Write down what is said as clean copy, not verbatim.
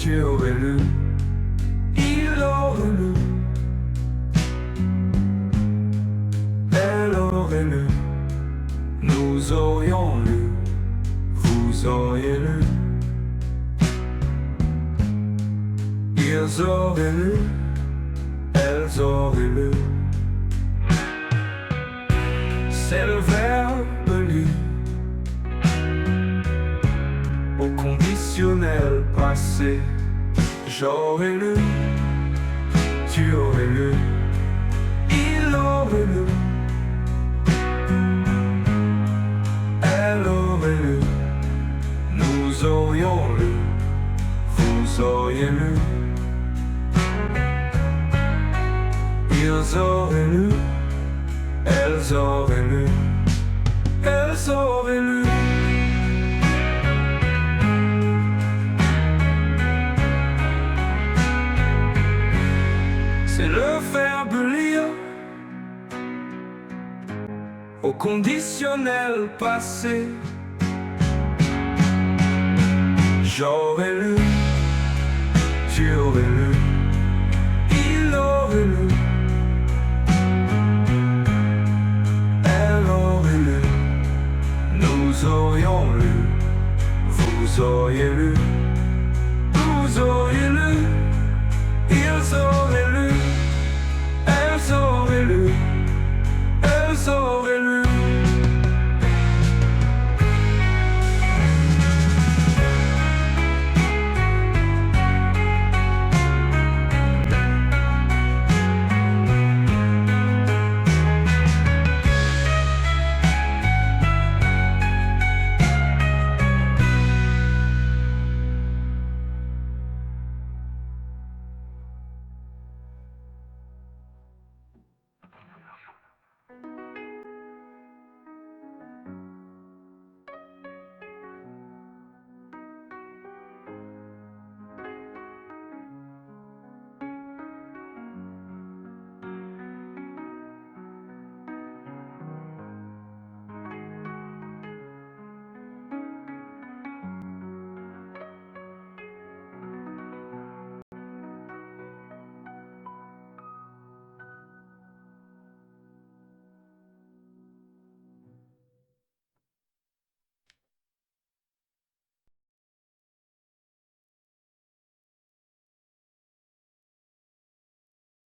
tu aurais lu, il aurait lu, elle aurait lu, nous aurions lu, vous auriez lu, ils auraient lu, elles auraient lu. C'est le verbe lu au conditionnel passé. J'aurais lu, tu aurais lu, il aurait lu, elle aurait lu, nous aurions lu, vous auriez lu, ils auraient lu, elles auraient lu, elles auraient lu. C'est le verbe lire au conditionnel passé. J'aurais lu, tu aurais lu, il aurait lu, elle aurait lu, nous aurions lu, vous auriez lu.